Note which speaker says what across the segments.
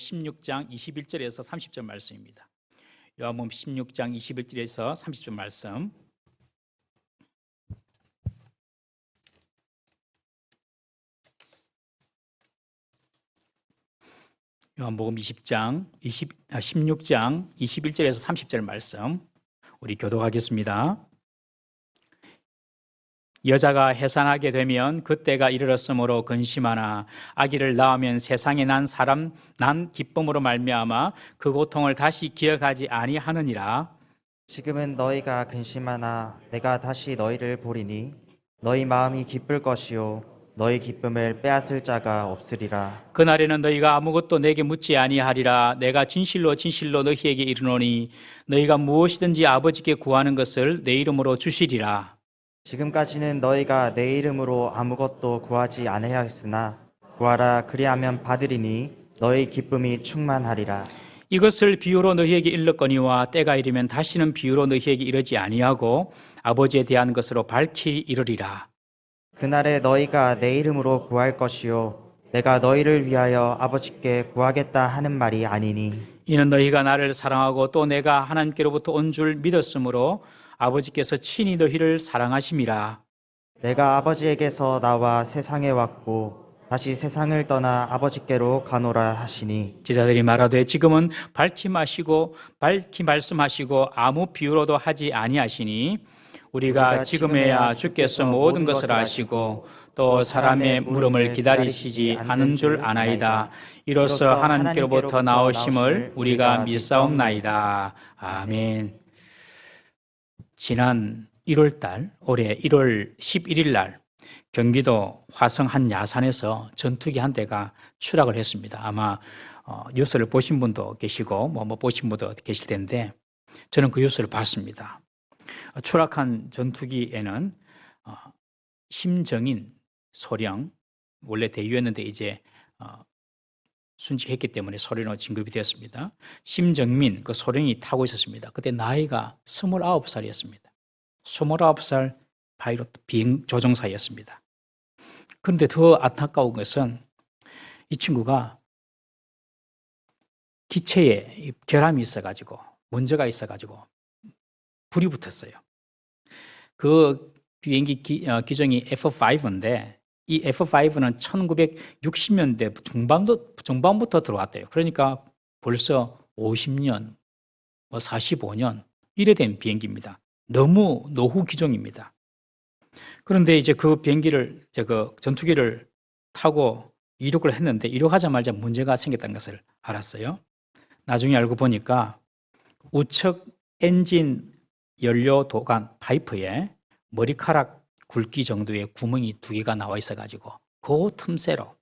Speaker 1: 16장 21절에서 30절 말씀입니다. 요한복음 16장 21절에서 30절 말씀. 요한복음 16장 21절에서 30절 말씀 우리 교독하겠습니다. 여자가 해산하게 되면 그때가 이르렀으므로 근심하나 아기를 낳으면 세상에 난 기쁨으로 말미암아 그 고통을 다시 기억하지 아니하느니라.
Speaker 2: 지금은 너희가 근심하나 내가 다시 너희를 보리니 너희 마음이 기쁠 것이요 너희 기쁨을 빼앗을 자가 없으리라.
Speaker 1: 그날에는 너희가 아무것도 내게 묻지 아니하리라. 내가 진실로 진실로 너희에게 이르노니 너희가 무엇이든지 아버지께 구하는 것을 내 이름으로 주시리라.
Speaker 2: 지금까지는 너희가 내 이름으로 아무것도 구하지 아니하였으나 구하라 그리하면 받으리니 너희 기쁨이 충만하리라.
Speaker 1: 이것을 비유로 너희에게 일렀거니와 때가 이르면 다시는 비유로 너희에게 이르지 아니하고 아버지에 대한 것으로 밝히 이르리라.
Speaker 2: 그날에 너희가 내 이름으로 구할 것이요 내가 너희를 위하여 아버지께 구하겠다 하는 말이 아니니
Speaker 1: 이는 너희가 나를 사랑하고 또 내가 하나님께로부터 온 줄 믿었으므로 아버지께서 친히 너희를 사랑하심이라.
Speaker 2: 내가 아버지에게서 나와 세상에 왔고 다시 세상을 떠나 아버지께로 가노라 하시니
Speaker 1: 제자들이 말하되 지금은 밝히 말씀하시고 아무 비유로도 하지 아니하시니 우리가 지금에야 주께서 모든 것을 아시고 또 사람의 물음을 기다리시지 않은 줄 아나이다. 이로써 하나님께로부터 나오심을 우리가 믿사옵나이다. 아멘. 지난 1월달 올해 1월 11일 날 경기도 화성 한 야산에서 전투기 한 대가 추락을 했습니다. 아마 뉴스를 보신 분도 계시고 못 보신 분도 계실 텐데 저는 그 뉴스를 봤습니다. 추락한 전투기에는 심정인 소령, 원래 대위였는데 이제 순직했기 때문에 소령으로 진급이 되었습니다. 심정민 그 소령이 타고 있었습니다. 그때 나이가 29살이었습니다. 29살 파이로트 비행 조종사였습니다. 그런데 더 안타까운 것은 이 친구가 기체에 결함이 있어가지고 문제가 있어가지고 불이 붙었어요. 그 비행기 기종이 F5인데 이 F5는 1960년대 중반부터 들어왔대요. 그러니까 벌써 50년, 45년 이래 된 비행기입니다. 너무 노후 기종입니다. 그런데 이제 그 전투기를 타고 이륙을 했는데 이륙하자마자 문제가 생겼다는 것을 알았어요. 나중에 알고 보니까 우측 엔진 연료 도관 파이프에 머리카락 굵기 정도의 구멍이 2개가 나와 있어가지고 그 틈새로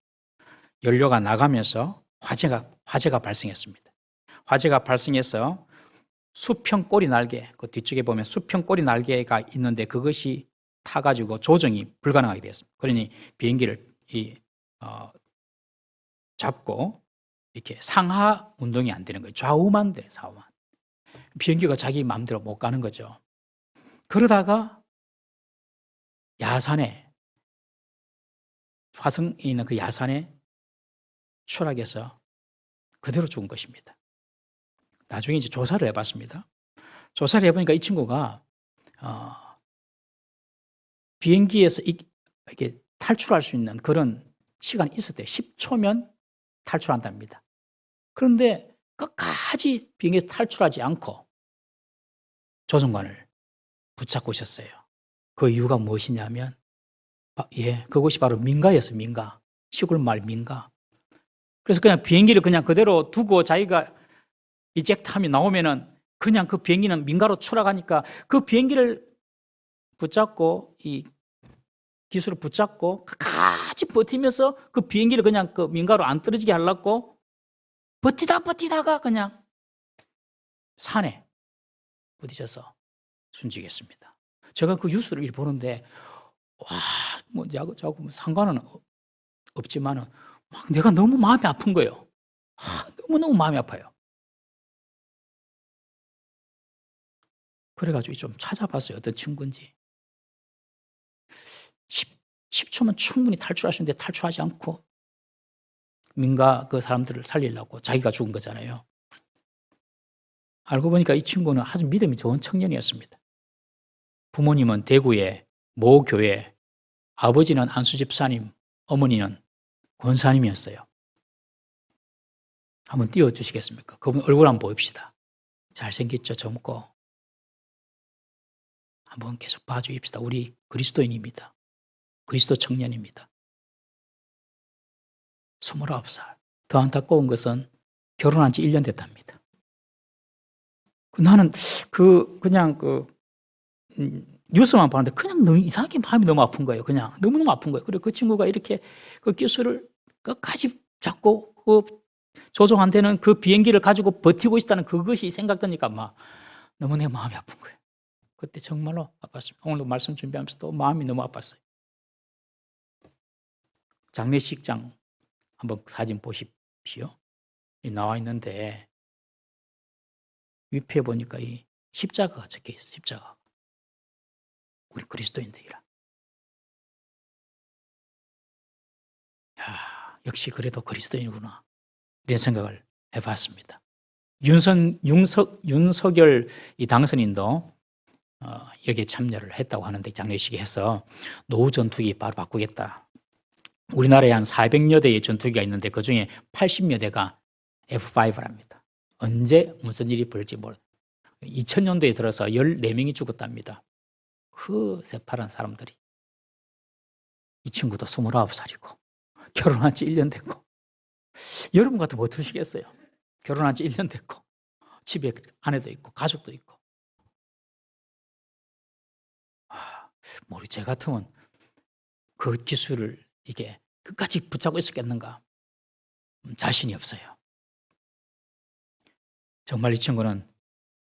Speaker 1: 연료가 나가면서 화재가 발생했습니다. 화재가 발생해서 수평 꼬리 날개, 그 뒤쪽에 보면 수평 꼬리 날개가 있는데 그것이 타가지고 조정이 불가능하게 되었습니다. 그러니 비행기를 잡고 이렇게 상하 운동이 안 되는 거예요. 좌우만 돼, 좌우만. 비행기가 자기 마음대로 못 가는 거죠. 그러다가 화성에 있는 그 야산에 추락해서 그대로 죽은 것입니다. 나중에 이제 조사를 해봤습니다. 조사를 해보니까 이 친구가 비행기에서 이렇게 탈출할 수 있는 그런 시간이 있었대요. 10초면 탈출한답니다. 그런데 끝까지 비행기에서 탈출하지 않고 조종관을 붙잡고 있었어요. 그 이유가 무엇이냐면 그곳이 바로 민가였어요. 민가. 시골 마을 민가. 그래서 그냥 비행기를 그냥 그대로 두고 자기가 이젝트함이 나오면은 그냥 그 비행기는 민가로 추락하니까 그 비행기를 붙잡고 이 기술을 붙잡고 끝까지 버티면서 그 비행기를 그냥 그 민가로 안 떨어지게 하려고 버티다가 그냥 산에 부딪혀서 순직했습니다. 제가 그 뉴스를 보는데 저하고 상관은 없지만은 막 내가 너무 마음이 아픈 거예요. 너무너무 마음이 아파요. 그래가지고 좀 찾아봤어요. 어떤 친구인지. 10초면 충분히 탈출할 수 있는데 탈출하지 않고 민가 그 사람들을 살리려고 자기가 죽은 거잖아요. 알고 보니까 이 친구는 아주 믿음이 좋은 청년이었습니다. 부모님은 대구의 모 교회, 아버지는 안수 집사님, 어머니는 권사님이었어요. 한번 띄워주시겠습니까? 그분 얼굴 한번 보입시다. 잘생겼죠? 젊고. 한번 계속 봐주십시다. 우리 그리스도인입니다. 그리스도 청년입니다. 29살. 더 안타까운 것은 결혼한 지 1년 됐답니다. 나는 그냥 뉴스만 봤는데 그냥 너무 이상하게 마음이 너무 아픈 거예요. 그냥 너무너무 아픈 거예요. 그리고 그 친구가 이렇게 그 기술을 끝까지 잡고 조종한테는 그 비행기를 가지고 버티고 있다는 그것이 생각되니까 막 너무 내 마음이 아픈 거예요. 그때 정말로 아팠습니다. 오늘도 말씀 준비하면서도 마음이 너무 아팠어요. 장례식장 한번 사진 보십시오. 나와 있는데 위패 보니까 이 십자가가 적혀 있어요. 십자가. 우리 그리스도인들이라. 야, 역시 그래도 그리스도인이구나. 이런 생각을 해봤습니다. 윤석열 이 당선인도 여기에 참여를 했다고 하는데 장례식에 해서 노후 전투기 바로 바꾸겠다. 우리나라에 한 400여 대의 전투기가 있는데 그중에 80여 대가 F5랍니다. 언제 무슨 일이 벌지 몰라. 2000년도에 들어서 14명이 죽었답니다. 그 새파란 사람들이. 이 친구도 29살이고 결혼한 지 1년 됐고 여러분 같으면 어떠시겠어요? 결혼한 지 1년 됐고 집에 아내도 있고 가족도 있고 우리 제 같으면 그 기술을 이게 끝까지 붙잡고 있었겠는가? 자신이 없어요. 정말 이 친구는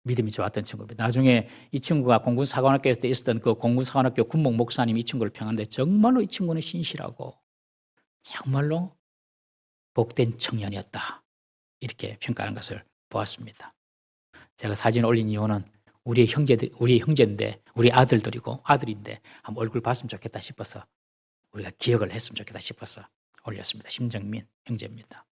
Speaker 1: 믿음이 좋았던 친구입니다. 나중에 이 친구가 공군사관학교에서 있었던 그 공군사관학교 군목 목사님이 이 친구를 평하는데 정말로 이 친구는 신실하고 정말로 복된 청년이었다. 이렇게 평가하는 것을 보았습니다. 제가 사진을 올린 이유는 우리 형제인데 우리 아들인데 한번 얼굴 봤으면 좋겠다 싶어서 우리가 기억을 했으면 좋겠다 싶어서 올렸습니다. 심정민 형제입니다.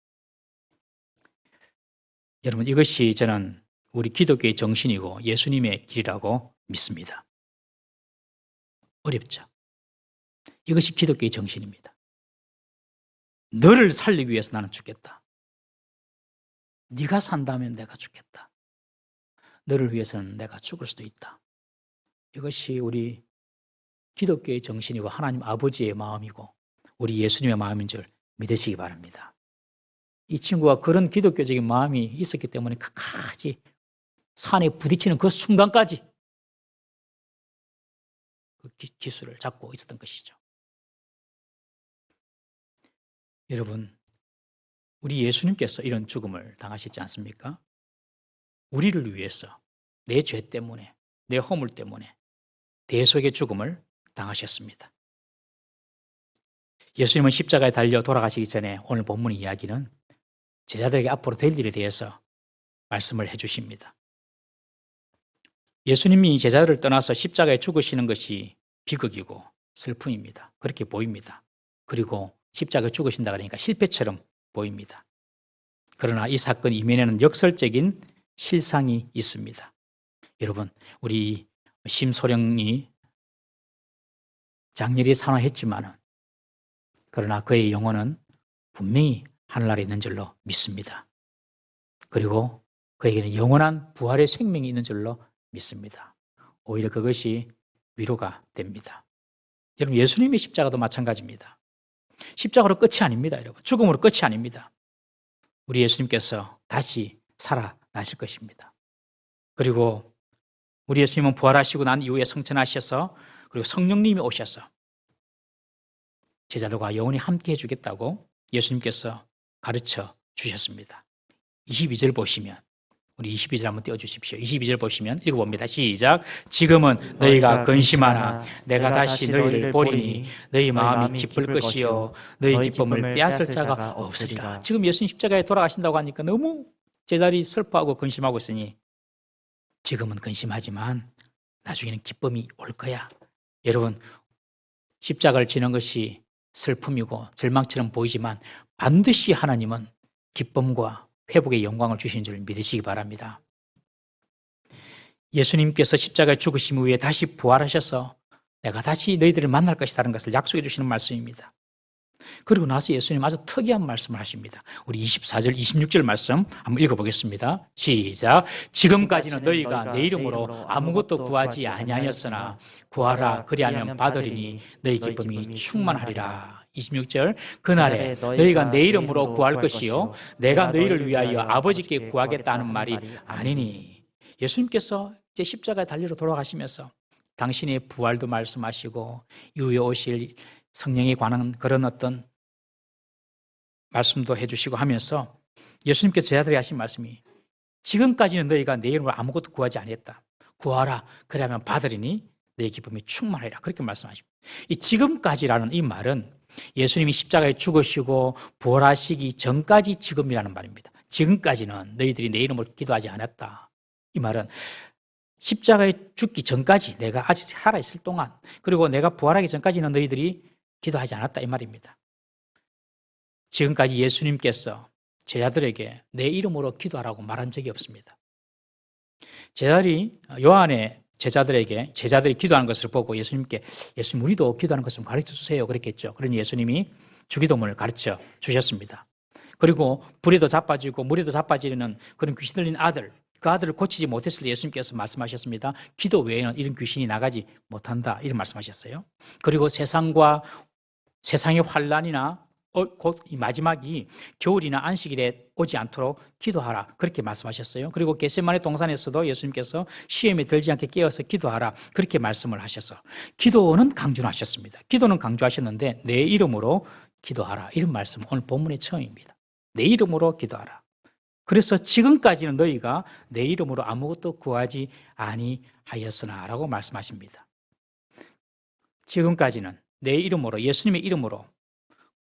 Speaker 1: 여러분 이것이 저는 우리 기독교의 정신이고 예수님의 길이라고 믿습니다. 어렵죠? 이것이 기독교의 정신입니다. 너를 살리기 위해서 나는 죽겠다. 네가 산다면 내가 죽겠다. 너를 위해서는 내가 죽을 수도 있다. 이것이 우리 기독교의 정신이고 하나님 아버지의 마음이고 우리 예수님의 마음인 줄 믿으시기 바랍니다. 이 친구가 그런 기독교적인 마음이 있었기 때문에 끝까지 산에 부딪히는 그 순간까지 그 기술을 잡고 있었던 것이죠. 여러분, 우리 예수님께서 이런 죽음을 당하셨지 않습니까? 우리를 위해서 내 죄 때문에, 내 허물 때문에 대속의 죽음을 당하셨습니다. 예수님은 십자가에 달려 돌아가시기 전에 오늘 본문의 이야기는 제자들에게 앞으로 될 일에 대해서 말씀을 해주십니다. 예수님이 제자들을 떠나서 십자가에 죽으시는 것이 비극이고 슬픔입니다. 그렇게 보입니다. 그리고 십자가에 죽으신다 그러니까 실패처럼 보입니다. 그러나 이 사건 이면에는 역설적인 실상이 있습니다. 여러분, 우리 심소령이 장렬히 산화했지만은 그러나 그의 영혼은 분명히 하늘나라에 있는 줄로 믿습니다. 그리고 그에게는 영원한 부활의 생명이 있는 줄로 믿습니다. 오히려 그것이 위로가 됩니다. 여러분, 예수님의 십자가도 마찬가지입니다. 십자가로 끝이 아닙니다. 여러분, 죽음으로 끝이 아닙니다. 우리 예수님께서 다시 살아나실 것입니다. 그리고 우리 예수님은 부활하시고 난 이후에 성천하셔서 그리고 성령님이 오셔서 제자들과 영원히 함께 해주겠다고 예수님께서 가르쳐 주셨습니다. 22절 보시면 우리 22절 한번 띄워주십시오. 22절 보시면 읽어봅니다. 시작. 지금은 너희가 근심하나 내가 다시 너희를 보리니 너희 마음이 기쁠 것이요 너희 기쁨을 빼앗을 자가 없으리라. 지금 예수님 십자가에 돌아가신다고 하니까 너무 제자들이 슬퍼하고 근심하고 있으니 지금은 근심하지만 나중에는 기쁨이 올 거야. 여러분, 십자가를 지는 것이 슬픔이고 절망처럼 보이지만 반드시 하나님은 기쁨과 회복의 영광을 주신 줄 믿으시기 바랍니다. 예수님께서 십자가에 죽으심 후에 다시 부활하셔서 내가 다시 너희들을 만날 것이라는 것을 약속해 주시는 말씀입니다. 그리고 나서 예수님 아주 특이한 말씀을 하십니다. 우리 24절, 26절 말씀 한번 읽어보겠습니다. 시작. 지금까지는 너희가 내 이름으로 아무것도 구하지 아니하였으나 구하라 그리하면 받으리니 너희 기쁨이 충만하리라. 26절. 그날에 너희가 내 이름으로 구할 것이요 내가 너희를 위하여 아버지께 구하겠다 하는 말이 아니니. 예수님께서 이제 십자가에 달리러 돌아가시면서 당신의 부활도 말씀하시고 이후에 오실 성령에 관한 그런 어떤 말씀도 해주시고 하면서 예수님께서 제자들에게 하신 말씀이 지금까지는 너희가 내 이름으로 아무것도 구하지 않았다. 구하라 그러면 받으리니 너희 기쁨이 충만하리라. 그렇게 말씀하십니다. 이 지금까지라는 이 말은 예수님이 십자가에 죽으시고 부활하시기 전까지 지금이라는 말입니다. 지금까지는 너희들이 내 이름으로 기도하지 않았다. 이 말은 십자가에 죽기 전까지 내가 아직 살아있을 동안 그리고 내가 부활하기 전까지는 너희들이 기도하지 않았다 이 말입니다. 지금까지 예수님께서 제자들에게 내 이름으로 기도하라고 말한 적이 없습니다. 제자들이 요한의 제자들이 기도하는 것을 보고 예수님께 예수님 우리도 기도하는 것을 가르쳐 주세요 그랬겠죠. 그러니 예수님이 주기도문을 가르쳐 주셨습니다. 그리고 불에도 자빠지고 물에도 자빠지는 그런 귀신 들린 아들, 그 아들을 고치지 못했을 때 예수님께서 말씀하셨습니다. 기도 외에는 이런 귀신이 나가지 못한다 이런 말씀하셨어요. 그리고 세상의 환난이나 곧 이 마지막이 겨울이나 안식일에 오지 않도록 기도하라 그렇게 말씀하셨어요. 그리고 겟세마네 동산에서도 예수님께서 시험에 들지 않게 깨어서 기도하라 그렇게 말씀을 하셔서 기도는 강조하셨습니다. 기도는 강조하셨는데 내 이름으로 기도하라 이런 말씀 오늘 본문의 처음입니다. 내 이름으로 기도하라. 그래서 지금까지는 너희가 내 이름으로 아무것도 구하지 아니하였으나 라고 말씀하십니다. 지금까지는 내 이름으로 예수님의 이름으로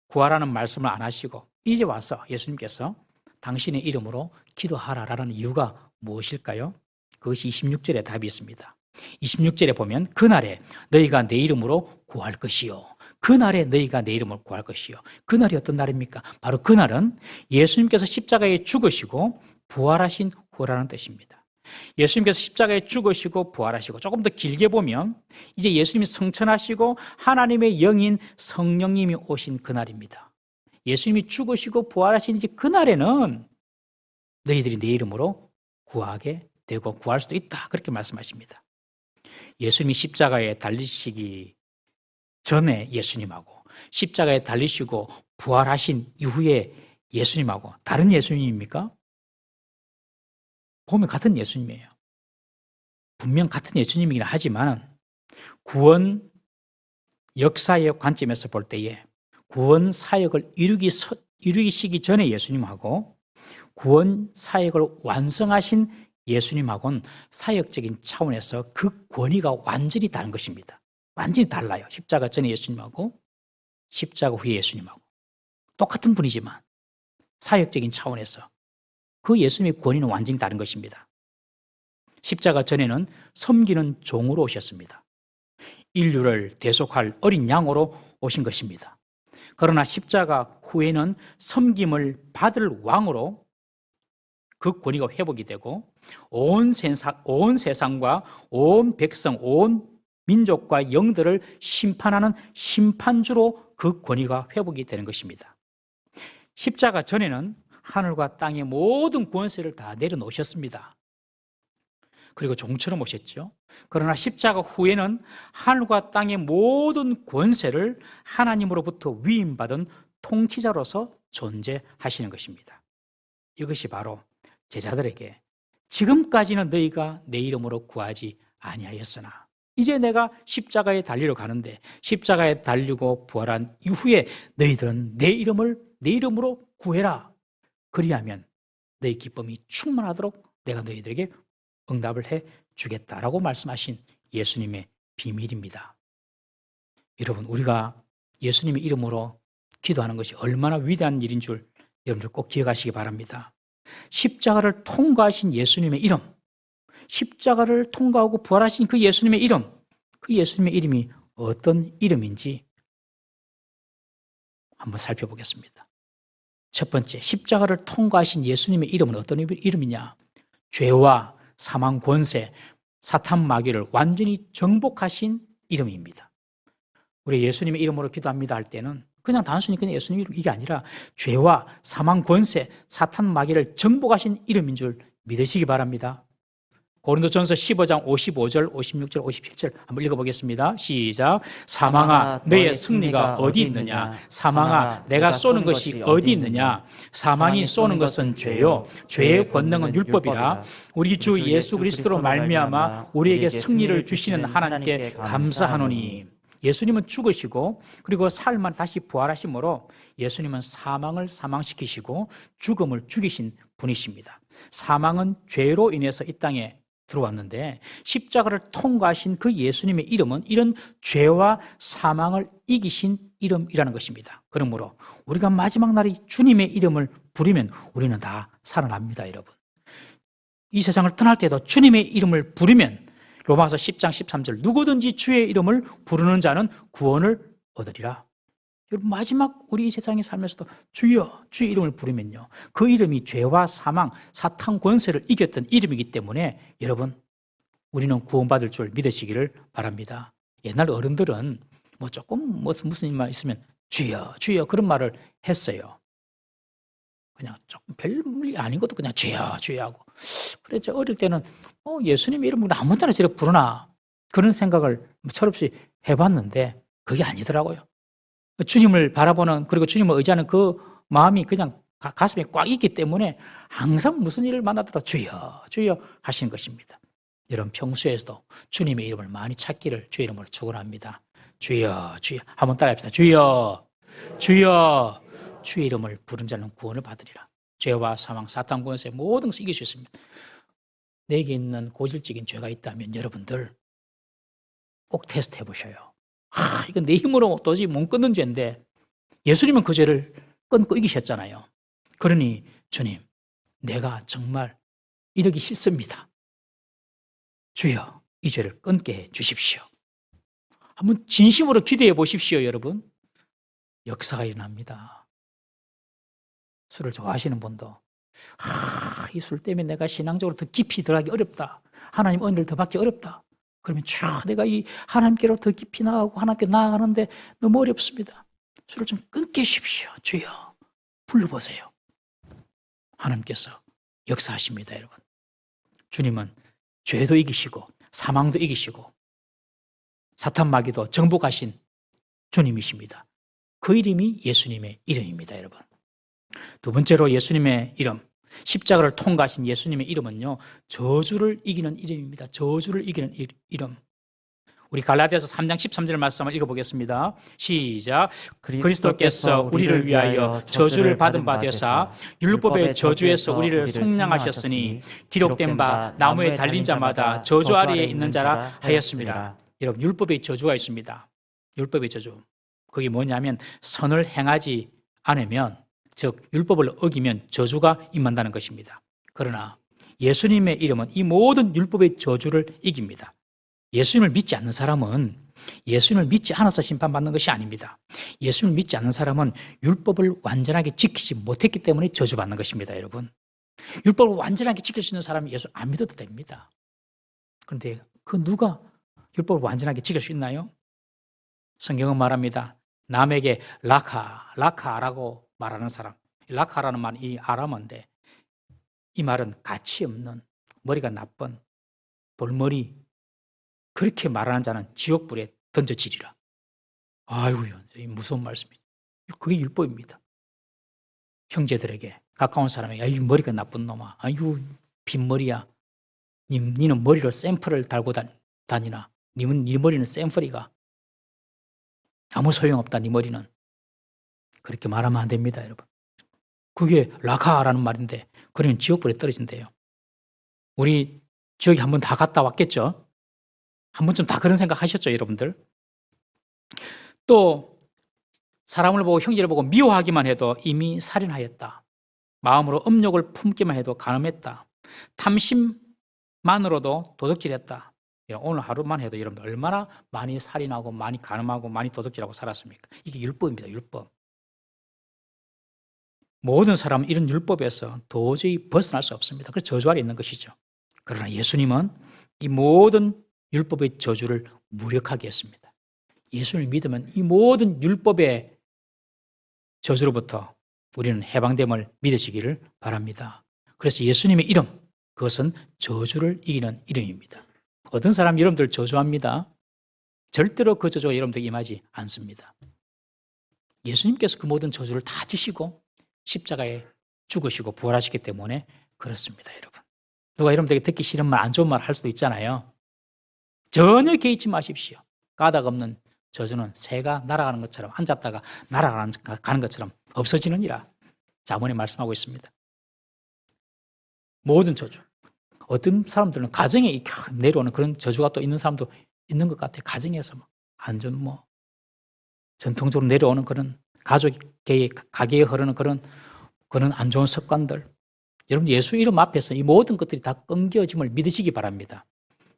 Speaker 1: 구하라는 말씀을 안 하시고 이제 와서 예수님께서 당신의 이름으로 기도하라라는 이유가 무엇일까요? 그것이 26절에 답이 있습니다. 26절에 보면 그날에 너희가 내 이름으로 구할 것이요. 그날에 너희가 내 이름을 구할 것이요. 그날이 어떤 날입니까? 바로 그날은 예수님께서 십자가에 죽으시고 부활하신 후라는 뜻입니다. 예수님께서 십자가에 죽으시고 부활하시고 조금 더 길게 보면 이제 예수님이 성천하시고 하나님의 영인 성령님이 오신 그날입니다. 예수님이 죽으시고 부활하신 이제 그날에는 너희들이 내 이름으로 구하게 되고 구할 수도 있다. 그렇게 말씀하십니다. 예수님이 십자가에 달리시기 전에 예수님하고 십자가에 달리시고 부활하신 이후에 예수님하고 다른 예수님입니까? 보면 같은 예수님이에요. 분명 같은 예수님이긴 하지만 구원 역사의 관점에서 볼 때에 구원 사역을 이루시기 전에 예수님하고 구원 사역을 완성하신 예수님하고는 사역적인 차원에서 그 권위가 완전히 다른 것입니다. 완전히 달라요. 십자가 전에 예수님하고 십자가 후에 예수님하고 똑같은 분이지만 사역적인 차원에서 그 예수님의 권위는 완전히 다른 것입니다. 십자가 전에는 섬기는 종으로 오셨습니다. 인류를 대속할 어린 양으로 오신 것입니다. 그러나 십자가 후에는 섬김을 받을 왕으로 그 권위가 회복이 되고 온 세상과 온 백성, 온 민족과 영들을 심판하는 심판주로 그 권위가 회복이 되는 것입니다. 십자가 전에는 하늘과 땅의 모든 권세를 다 내려놓으셨습니다. 그리고 종처럼 오셨죠. 그러나 십자가 후에는 하늘과 땅의 모든 권세를 하나님으로부터 위임받은 통치자로서 존재하시는 것입니다. 이것이 바로 제자들에게 지금까지는 너희가 내 이름으로 구하지 아니하였으나 이제 내가 십자가에 달리러 가는데 십자가에 달리고 부활한 이후에 너희들은 내 이름으로 구해라. 그리하면 너희 기쁨이 충만하도록 내가 너희들에게 응답을 해 주겠다라고 말씀하신 예수님의 비밀입니다. 여러분, 우리가 예수님의 이름으로 기도하는 것이 얼마나 위대한 일인 줄 여러분들 꼭 기억하시기 바랍니다. 십자가를 통과하신 예수님의 이름, 십자가를 통과하고 부활하신 그 예수님의 이름, 그 예수님의 이름이 어떤 이름인지 한번 살펴보겠습니다. 첫 번째, 십자가를 통과하신 예수님의 이름은 어떤 이름이냐? 죄와 사망 권세, 사탄 마귀를 완전히 정복하신 이름입니다. 우리 예수님의 이름으로 기도합니다 할 때는 그냥 단순히 그냥 예수님 이름 이게 아니라 죄와 사망 권세, 사탄 마귀를 정복하신 이름인 줄 믿으시기 바랍니다. 고린도전서 15장 55절, 56절, 57절 한번 읽어보겠습니다. 시작. 사망아, 너의 승리가 어디 있느냐? 사망아, 내가 쏘는 것이 어디 있느냐? 사망이 쏘는 것은 죄요. 죄의 권능은 율법이라. 우리 주 예수 그리스도로 말미암아 우리에게 승리를 주시는 하나님께 감사하노니. 예수님은 죽으시고 그리고 사흘만 다시 부활하심으로 예수님은 사망을 사망시키시고 죽음을 죽이신 분이십니다. 사망은 죄로 인해서 이 땅에 들어왔는데 십자가를 통과하신 그 예수님의 이름은 이런 죄와 사망을 이기신 이름이라는 것입니다. 그러므로 우리가 마지막 날에 주님의 이름을 부르면 우리는 다 살아납니다, 여러분. 이 세상을 떠날 때도 주님의 이름을 부르면 로마서 10장 13절 누구든지 주의 이름을 부르는 자는 구원을 얻으리라. 여러분 마지막 우리 이 세상에 살면서도 주여 주의 이름을 부르면요 그 이름이 죄와 사망, 사탄 권세를 이겼던 이름이기 때문에 여러분 우리는 구원받을 줄 믿으시기를 바랍니다. 옛날 어른들은 뭐 조금 무슨 일만 있으면 주여 주여 그런 말을 했어요. 그냥 조금 별일이 아닌 것도 그냥 주여 주여 하고 그래서 어릴 때는 예수님 이름으로 아무 데나 저렇게 부르나 그런 생각을 철없이 해봤는데 그게 아니더라고요. 주님을 바라보는 그리고 주님을 의지하는 그 마음이 그냥 가슴에 꽉 있기 때문에 항상 무슨 일을 만나더라도 주여 주여 하시는 것입니다. 여러분 평소에도 주님의 이름을 많이 찾기를 주의 이름으로 축원합니다. 주여 주여 한번 따라합시다. 주여 주여 주의 이름을 부른 자는 구원을 받으리라. 죄와 사망, 사탄 권세 모든 것을 이길 수 있습니다. 내게 있는 고질적인 죄가 있다면 여러분들 꼭 테스트 해보셔요. 이건 내 힘으로 도저히 못 끊는 죄인데 예수님은 그 죄를 끊고 이기셨잖아요. 그러니 주님, 내가 정말 이러기 싫습니다. 주여, 이 죄를 끊게 해 주십시오. 한번 진심으로 기도해 보십시오, 여러분. 역사가 일어납니다. 술을 좋아하시는 분도 이 술 때문에 내가 신앙적으로 더 깊이 들어가기 어렵다. 하나님 은혜를 더 받기 어렵다. 그러면 내가 이 하나님께로 더 깊이 나아가고 하나님께 나아가는데 너무 어렵습니다. 술을 좀 끊게 해주십시오. 주여 불러보세요. 하나님께서 역사하십니다, 여러분. 주님은 죄도 이기시고 사망도 이기시고 사탄 마귀도 정복하신 주님이십니다. 그 이름이 예수님의 이름입니다, 여러분. 두 번째로 예수님의 이름, 십자가를 통과하신 예수님의 이름은요 저주를 이기는 이름입니다. 저주를 이기는 이름. 우리 갈라디아서 3장 13절 말씀을 읽어보겠습니다. 시작. 그리스도께서 우리를 위하여 저주를 받은 바 되사 율법의 저주에서 우리를 속량하셨으니 기록된 바 나무에 달린 자마다 저주 아래에 있는 자라 하였습니다. 여러분 율법의 저주가 있습니다. 율법의 저주. 그게 뭐냐면 선을 행하지 않으면 즉 율법을 어기면 저주가 임한다는 것입니다. 그러나 예수님의 이름은 이 모든 율법의 저주를 이깁니다. 예수님을 믿지 않는 사람은 예수님을 믿지 않아서 심판받는 것이 아닙니다. 예수님을 믿지 않는 사람은 율법을 완전하게 지키지 못했기 때문에 저주받는 것입니다, 여러분. 율법을 완전하게 지킬 수 있는 사람은 예수 안 믿어도 됩니다. 그런데 그 누가 율법을 완전하게 지킬 수 있나요? 성경은 말합니다. 남에게 라카라고 말하는 사람. 라카라는 말은 이 아람어인데 이 말은 가치 없는 머리가 나쁜 돌머리 그렇게 말하는 자는 지옥불에 던져지리라. 아이고 이 무서운 말씀이죠. 그게 율법입니다. 형제들에게 가까운 사람에게 이 머리가 나쁜 놈아. 아이고 빈머리야. 니는 머리로 샘플을 달고 다니나. 네 머리는 샘플이가. 아무 소용없다 네 머리는. 그렇게 말하면 안 됩니다, 여러분. 그게 라카라는 말인데 그러면 지옥불에 떨어진대요. 우리 지옥에 한번 다 갔다 왔겠죠? 한 번쯤 다 그런 생각 하셨죠, 여러분들? 또 사람을 보고 형제를 보고 미워하기만 해도 이미 살인하였다. 마음으로 음욕을 품기만 해도 간음했다. 탐심만으로도 도둑질했다. 오늘 하루만 해도 여러분들 얼마나 많이 살인하고 많이 간음하고 많이 도둑질하고 살았습니까? 이게 율법입니다, 율법. 모든 사람은 이런 율법에서 도저히 벗어날 수 없습니다. 그래서 저주 아래 있는 것이죠. 그러나 예수님은 이 모든 율법의 저주를 무력하게 했습니다. 예수를 믿으면 이 모든 율법의 저주로부터 우리는 해방됨을 믿으시기를 바랍니다. 그래서 예수님의 이름, 그것은 저주를 이기는 이름입니다. 어떤 사람 여러분들 저주합니다. 절대로 그 저주가 여러분들 임하지 않습니다. 예수님께서 그 모든 저주를 다 주시고 십자가에 죽으시고 부활하시기 때문에 그렇습니다, 여러분. 누가 여러분들에게 듣기 싫은 말, 안 좋은 말 할 수도 있잖아요. 전혀 개의치 마십시오. 까닭 없는 저주는 새가 날아가는 것처럼, 앉았다가 날아가는 것처럼 없어지느니라. 자문에 말씀하고 있습니다. 모든 저주. 어떤 사람들은 가정에 이렇게 내려오는 그런 저주가 또 있는 사람도 있는 것 같아요. 가정에서 전통적으로 내려오는 그런 가게에 흐르는 그런 안 좋은 습관들. 여러분, 예수 이름 앞에서 이 모든 것들이 다 끊겨짐을 믿으시기 바랍니다.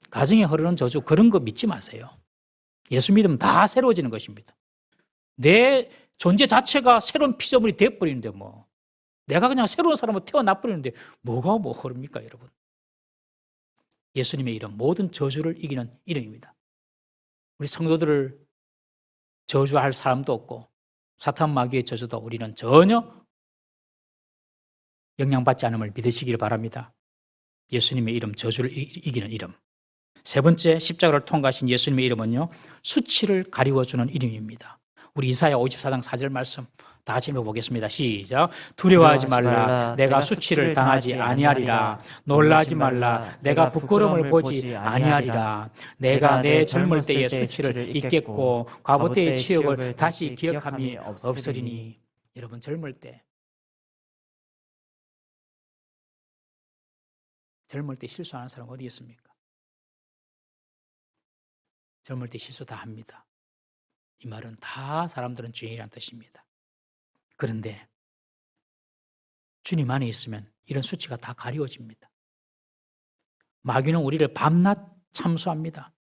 Speaker 1: 가정에 흐르는 저주, 그런 거 믿지 마세요. 예수 믿으면 다 새로워지는 것입니다. 내 존재 자체가 새로운 피조물이 되어버리는데 내가 그냥 새로운 사람으로 태어나버리는데 뭐가 흐릅니까, 여러분? 예수님의 이름, 모든 저주를 이기는 이름입니다. 우리 성도들을 저주할 사람도 없고 사탄 마귀의 저주도 우리는 전혀 영향받지 않음을 믿으시길 바랍니다. 예수님의 이름, 저주를 이기는 이름. 세 번째, 십자가를 통과하신 예수님의 이름은요, 수치를 가리워주는 이름입니다. 우리 이사야 54장 4절 말씀 다 같이 읽어보겠습니다. 시작. 두려워하지 말라. 내가 수치를 당하지 아니하리라. 놀라지 말라. 내가 부끄러움을 보지 아니하리라. 내가 내 젊을 때의 수치를 잊겠고 과부 때의 치욕을 다시 기억함이 없으리니. 여러분, 젊을 때 실수하는 사람 어디 있습니까? 젊을 때 실수 다 합니다. 이 말은 다 사람들은 죄인이라는 뜻입니다. 그런데 주님 안에 있으면 이런 수치가 다 가리워집니다. 마귀는 우리를 밤낮 참수합니다.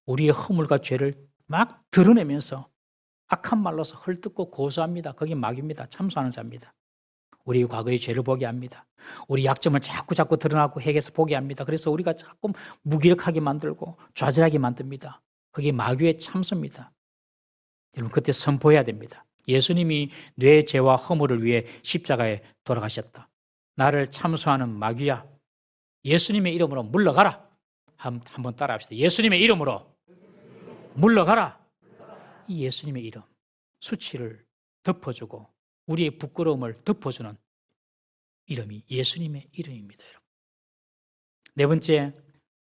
Speaker 1: 우리의 허물과 죄를 막 드러내면서 악한 말로서 헐뜯고 고소합니다. 그게 마귀입니다. 참수하는 자입니다. 우리의 과거의 죄를 보게 합니다. 우리 약점을 자꾸 드러나고 해서 보게 합니다. 그래서 우리가 자꾸 무기력하게 만들고 좌절하게 만듭니다. 그게 마귀의 참수입니다. 여러분, 그때 선포해야 됩니다. 예수님이 뇌 죄와 허물을 위해 십자가에 돌아가셨다. 나를 참수하는 마귀야, 예수님의 이름으로 물러가라. 한번 따라합시다. 예수님의 이름으로 물러가라. 이 예수님의 이름, 수치를 덮어주고 우리의 부끄러움을 덮어주는 이름이 예수님의 이름입니다, 여러분. 네 번째,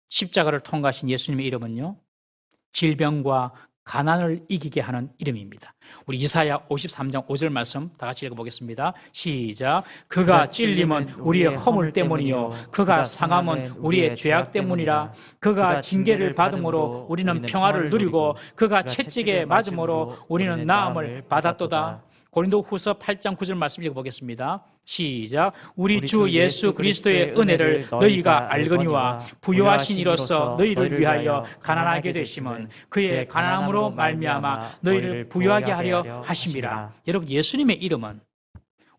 Speaker 1: 십자가를 통과하신 예수님의 이름은요, 질병과 가난을 이기게 하는 이름입니다. 우리 이사야 53장 5절 말씀 다 같이 읽어보겠습니다. 시작. 그가 찔림은 우리의 허물 때문이요 그가 상함은 우리의 죄악 때문이라. 그가 징계를 받음으로 우리는 평화를 누리고 그가 채찍에 맞음으로 우리는 나음을 받았도다. 고린도후서 8장 9절 말씀 읽어보겠습니다. 시작. 우리 주 예수 그리스도의 은혜를 너희가 알거니와 부요하신 이로써 너희를 위하여 가난하게 되심은 그의 가난함으로 말미암아 너희를 부요하게 하려 하심이라. 여러분, 예수님의 이름은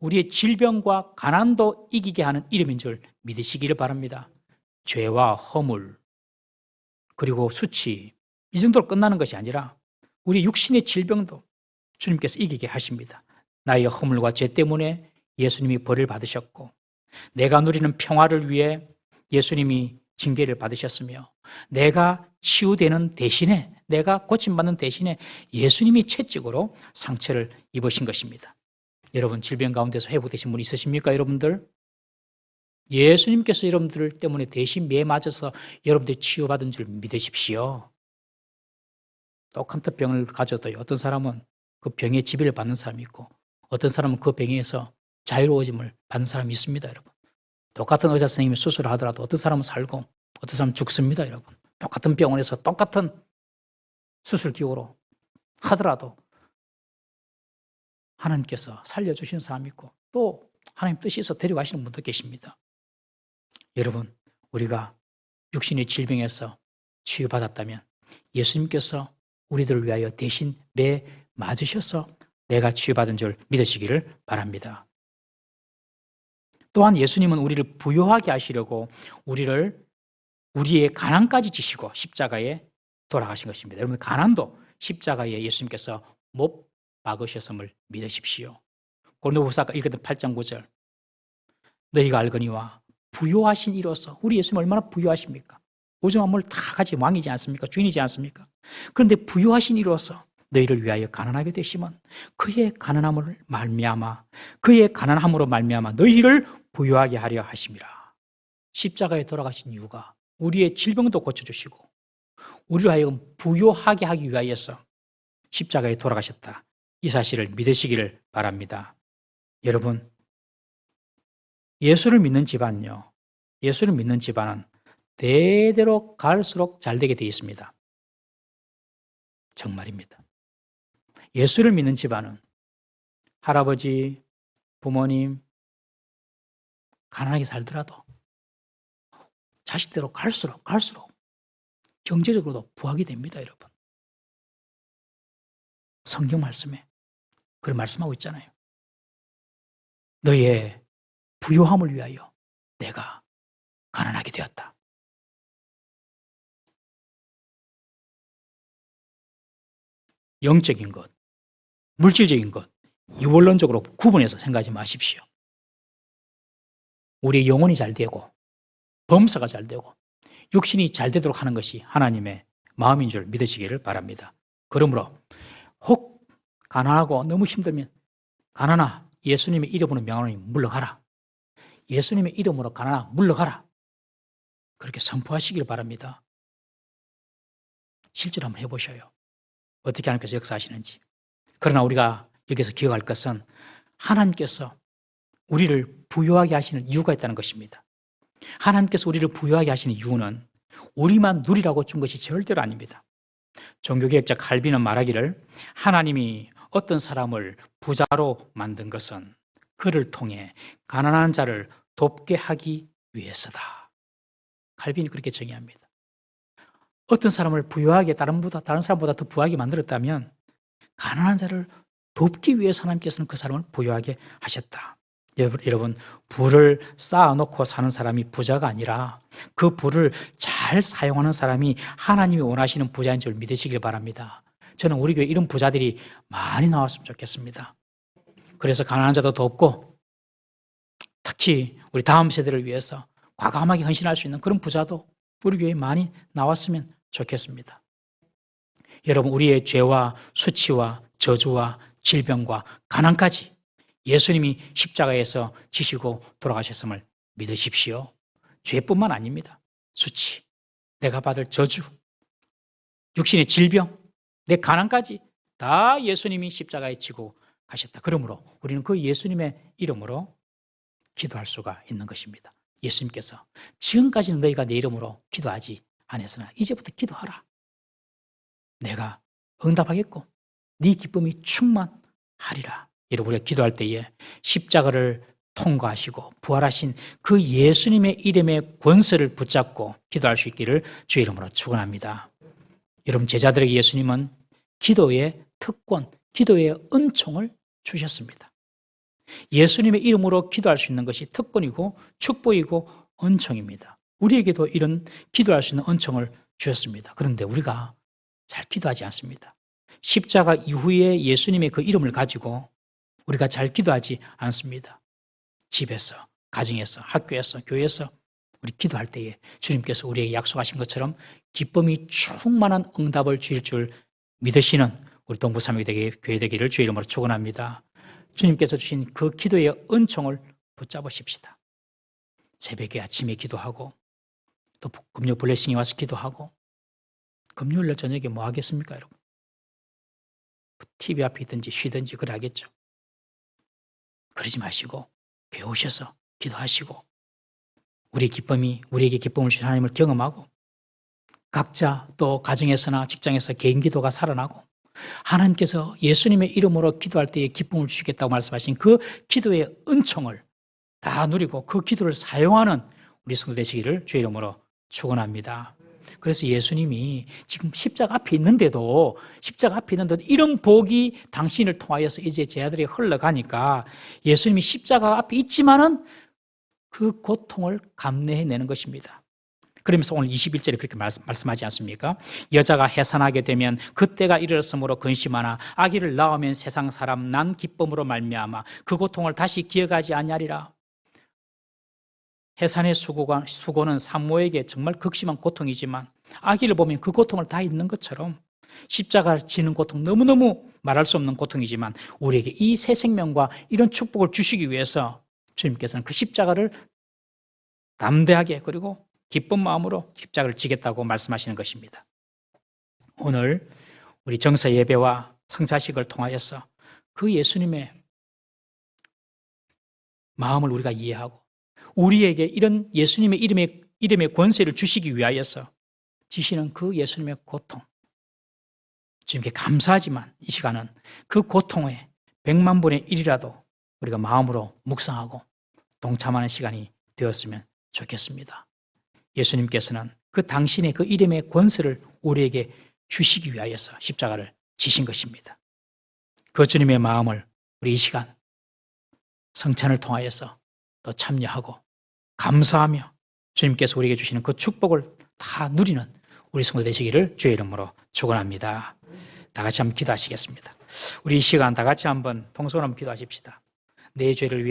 Speaker 1: 우리의 질병과 가난도 이기게 하는 이름인 줄 믿으시기를 바랍니다. 죄와 허물 그리고 수치, 이 정도로 끝나는 것이 아니라 우리 육신의 질병도 주님께서 이기게 하십니다. 나의 허물과 죄 때문에 예수님이 벌을 받으셨고 내가 누리는 평화를 위해 예수님이 징계를 받으셨으며 내가 치유되는 대신에, 내가 고침받는 대신에 예수님이 채찍으로 상처를 입으신 것입니다. 여러분, 질병 가운데서 회복되신 분 있으십니까, 여러분들? 예수님께서 여러분들 때문에 대신 매 맞아서 여러분들이 치유받은 줄 믿으십시오. 똑같은 병을 가져도요, 어떤 사람은 그 병의 지배를 받는 사람이 있고 어떤 사람은 그 병에서 자유로워짐을 받는 사람이 있습니다, 여러분. 똑같은 의사 선생님이 수술을 하더라도 어떤 사람은 살고 어떤 사람은 죽습니다, 여러분. 똑같은 병원에서 똑같은 수술기구로 하더라도 하나님께서 살려주시는 사람이 있고 또 하나님 뜻이 있어 데려가시는 분도 계십니다. 여러분, 우리가 육신의 질병에서 치유받았다면 예수님께서 우리들을 위하여 대신 매 맞으셔서 내가 치유받은 줄 믿으시기를 바랍니다. 또한 예수님은 우리를 부요하게 하시려고 우리의 가난까지 지시고 십자가에 돌아가신 것입니다. 여러분, 가난도 십자가에 예수님께서 못 박으셨음을 믿으십시오. 고린도후서 읽었던 8장 9절. 너희가 알거니와 부요하신 이로써, 우리 예수님 얼마나 부요하십니까? 우주 만물 다 같이 왕이지 않습니까? 주인이지 않습니까? 그런데 부요하신 이로써 너희를 위하여 가난하게 되시면 그의 가난함으로 말미암아 너희를 부요하게 하려 하심이라. 십자가에 돌아가신 이유가 우리의 질병도 고쳐주시고 우리로 하여금 부요하게 하기 위하여서 십자가에 돌아가셨다. 이 사실을 믿으시기를 바랍니다. 여러분, 예수를 믿는 집안은 대대로 갈수록 잘되게 되어 있습니다. 정말입니다. 예수를 믿는 집안은 할아버지, 부모님 가난하게 살더라도 자식대로 갈수록 경제적으로도 부하게 됩니다, 여러분. 성경 말씀에 그걸 말씀하고 있잖아요. 너의 부요함을 위하여 내가 가난하게 되었다. 영적인 것, 물질적인 것, 이원론적으로 구분해서 생각하지 마십시오. 우리의 영혼이 잘 되고 범사가 잘 되고 육신이 잘 되도록 하는 것이 하나님의 마음인 줄 믿으시기를 바랍니다. 그러므로 혹 가난하고 너무 힘들면 가난아, 예수님의 이름으로 명하노니 물러가라. 예수님의 이름으로 가난아, 물러가라. 그렇게 선포하시길 바랍니다. 실제로 한번 해보셔요. 어떻게 하나님께서 역사하시는지. 그러나 우리가 여기서 기억할 것은 하나님께서 우리를 부유하게 하시는 이유가 있다는 것입니다. 하나님께서 우리를 부유하게 하시는 이유는 우리만 누리라고 준 것이 절대로 아닙니다. 종교개혁자 칼빈은 말하기를 하나님이 어떤 사람을 부자로 만든 것은 그를 통해 가난한 자를 돕게 하기 위해서다. 칼빈이 그렇게 정의합니다. 어떤 사람을 부유하게 다른 사람보다 더 부유하게 만들었다면 가난한 자를 돕기 위해서 하나님께서는 그 사람을 부유하게 하셨다. 여러분, 부를 쌓아놓고 사는 사람이 부자가 아니라 그 부를 잘 사용하는 사람이 하나님이 원하시는 부자인 줄 믿으시길 바랍니다. 저는 우리 교회 이런 부자들이 많이 나왔으면 좋겠습니다. 그래서 가난한 자도 돕고 특히 우리 다음 세대를 위해서 과감하게 헌신할 수 있는 그런 부자도 우리 교회에 많이 나왔으면 좋겠습니다. 여러분, 우리의 죄와 수치와 저주와 질병과 가난까지 예수님이 십자가에서 지시고 돌아가셨음을 믿으십시오. 죄뿐만 아닙니다. 수치, 내가 받을 저주, 육신의 질병, 내 가난까지 다 예수님이 십자가에 지고 가셨다. 그러므로 우리는 그 예수님의 이름으로 기도할 수가 있는 것입니다. 예수님께서 지금까지는 너희가 내 이름으로 기도하지 않았으나 이제부터 기도하라. 내가 응답하겠고 네 기쁨이 충만하리라. 여러분, 우리가 기도할 때에 십자가를 통과하시고 부활하신 그 예수님의 이름의 권세를 붙잡고 기도할 수 있기를 주의 이름으로 축원합니다. 여러분, 제자들에게 예수님은 기도의 특권, 기도의 은총을 주셨습니다. 예수님의 이름으로 기도할 수 있는 것이 특권이고 축복이고 은총입니다. 우리에게도 이런 기도할 수 있는 은총을 주셨습니다. 그런데 우리가 잘 기도하지 않습니다. 십자가 이후에 예수님의 그 이름을 가지고 우리가 잘 기도하지 않습니다. 집에서, 가정에서, 학교에서, 교회에서 우리 기도할 때에 주님께서 우리에게 약속하신 것처럼 기쁨이 충만한 응답을 주실 줄 믿으시는 우리 동부삼위교회 교회 되기를 주의 이름으로 축원합니다. 주님께서 주신 그 기도의 은총을 붙잡으십시다. 새벽에 아침에 기도하고 또 금요 블레싱이 와서 기도하고 금요일날 저녁에 뭐 하겠습니까, 여러분? TV 앞에 있든지 쉬든지 그래 하겠죠. 그러지 마시고 배우셔서 기도하시고 우리에게 기쁨을 주신 하나님을 경험하고 각자 또 가정에서나 직장에서 개인 기도가 살아나고 하나님께서 예수님의 이름으로 기도할 때에 기쁨을 주시겠다고 말씀하신 그 기도의 은총을 다 누리고 그 기도를 사용하는 우리 성도 되시기를 주의 이름으로 축원합니다. 그래서 예수님이 지금 십자가 앞에 있는데도 이런 복이 당신을 통하여서 이제 제 아들에게 흘러가니까 예수님이 십자가 앞에 있지만은 그 고통을 감내해내는 것입니다. 그러면서 오늘 21절에 그렇게 말씀하지 않습니까? 여자가 해산하게 되면 그때가 이르렀으므로 근심하나 아기를 낳으면 세상 사람 난 기쁨으로 말미암아 그 고통을 다시 기억하지 아니하리라. 해산의 수고는 산모에게 정말 극심한 고통이지만 아기를 보면 그 고통을 다 잊는 것처럼 십자가를 지는 고통, 너무너무 말할 수 없는 고통이지만 우리에게 이 새 생명과 이런 축복을 주시기 위해서 주님께서는 그 십자가를 담대하게 그리고 기쁜 마음으로 십자가를 지겠다고 말씀하시는 것입니다. 오늘 우리 정사 예배와 성사식을 통하여서 그 예수님의 마음을 우리가 이해하고 우리에게 이런 예수님의 이름의 권세를 주시기 위하여서 지시는 그 예수님의 고통, 주님께 감사하지만 이 시간은 그 고통의 100만 분의 1이라도 우리가 마음으로 묵상하고 동참하는 시간이 되었으면 좋겠습니다. 예수님께서는 그 당신의 그 이름의 권세를 우리에게 주시기 위하여서 십자가를 지신 것입니다. 그 주님의 마음을 우리 이 시간 성찬을 통하여서 또 참여하고 감사하며 주님께서 우리에게 주시는 그 축복을 다 누리는 우리 성도 되시기를 주의 이름으로 축원합니다. 다 같이 한번 기도하시겠습니다. 우리 이 시간 다 같이 한번 통성으로 한번 기도하십시다. 내 죄를 위해